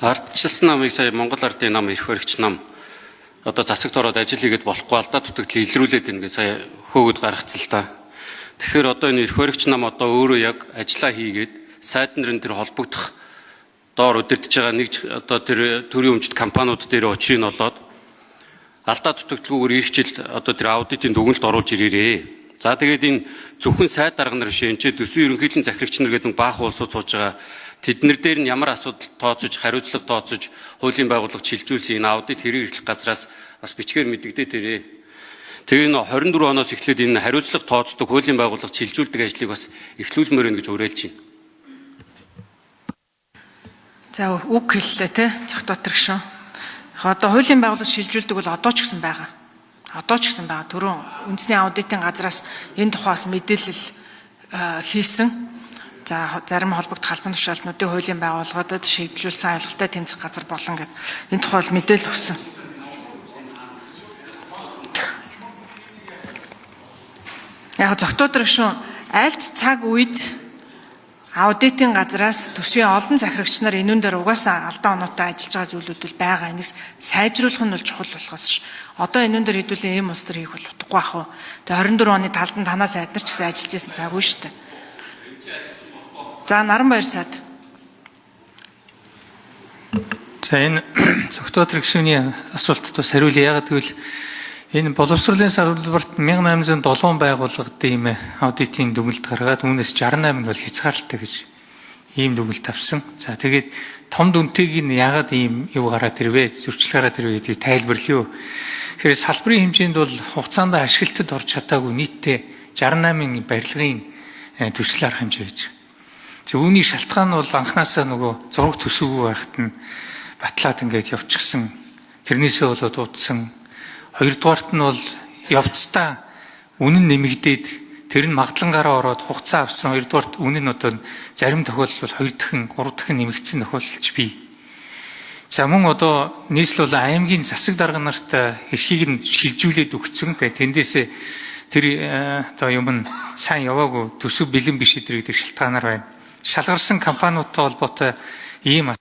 Ардчилсан намыг сая Монгол Ардын нам эрх баригч нам одоо засагт ороод ажил хийгээд болохгүй алдаа дутагдлыг илрүүлээд ингээ сая хөөгд гаргацсан л та. Тэгэхээр одоо энэ эрх баригч нам одоо өөрөө яг ажиллаа хийгээд сайд нарын тэр холбогдох доор удирдах байгаа нэг одоо тэр төрийн өмчт компаниуд дээр очрыг олоод алдаа дутагдalгүйгээр ирэх жил одоо тэр аудитын дүгнэлт оруулж ирээрээ. За тэгээд энэ зөвхөн сайд дарга нар биш энэ ч төсвийн ерөнхийлөгчийн захирагч нар гэдэг баах улсууд сууж байгаа тэднэр дээр нь ямар асуудал тооцож, хариуцлага тооцож, хуулийн байгууллага шилжүүлсэн энэ аудит хэрэг эрхлэх газраас бас бичгээр мэдэгдээд ирээ. Тэгээ энэ 24 оноос эхлээд энэ хариуцлага тооцдог, хуулийн байгууллага шилжүүлдэг ажлыг бас эхлүүлмээр байна гэж уриалж байна. За үг хэллээ те Цогтотор гişүн. Одоо хуулийн байгууллага шилжүүлдэг бол одоо ч гэсэн байгаа. Одоо ч гэсэн байгаа. Түрүүн үндэсний аудитын газраас энэ тухаас мэдээлэл хийсэн. За зарим холбогдох албан тушаалтнуудыг хуулийн байгууллагуудад шийдвэрлүүлсэн аюултай тэмцэх газар болон гэдэг энэ тухай мэдээлэл өгсөн. Яг Цогтотор гişүн альц цаг үед аудитын газраас төсвийн олон захирагч нар энүүн дээр угаасаа алдаа оноотой ажиллаж байгаа зүйлүүд бол байгаа. Энийг сайжруулах нь бол чухал болохоос ш. Одоо энүүн дээр хэдүүлээ ийм улс төр хийх бол утгагүй ах уу. Тэгээ 24 оны талд нь танаа сайд нар ч гэсэн ажиллаж байсан цаггүй шүү дээ. За Наранбаяр сайд. За энэ Цогтотор гişүний асуултад бас хариулъя. Яагаад гэвэл энэ боловсролын салбарт 1807 байгууллагад ийм аудитын дүгнэлт гаргаад үүнээс 68 нь бол хязгаарлалтай гэж ийм дүгнэлт авсан. За тэгээд том дүнтэйг нь яагаад ийм юу гараад ирвэ, зөрчил гараад ирвэ гэдгийг тайлбарлая. Тэгэхээр салбарын хэмжээнд бол хугацаанд ашиглалтад орж чадаагүй нийтдээ 68 барилгын төсөл арга хэмжээ гэж. За үүний шалтгаан нь бол анханасаа нөгөө зураг төсөвгүй байхад нь батлаад ингээд явчихсан. Тэрнээсээ болоод дуудсан. Хоёрдугаарт нь бол явцдаа үнэн нэмэгдээд тэр нь магадлангаараа ороод хугацаа авсан. Хоёрдугаарт үнэн нь одоо зарим тохиолдолд 2 дахин 3 дахин нэмэгдсэн тохиолдолч бий. За мөн одоо нийслэл бол аймгийн засаг дарга нарт эрхийг нь шилжүүлээд өгсөн. Тэгээ тэндээсээ тэр одоо юм нь сайн яваагүй төсөв бэлэн биш гэдэг шалтгаанаар байна. Шалгарсан компаниудтай холбоотой ийм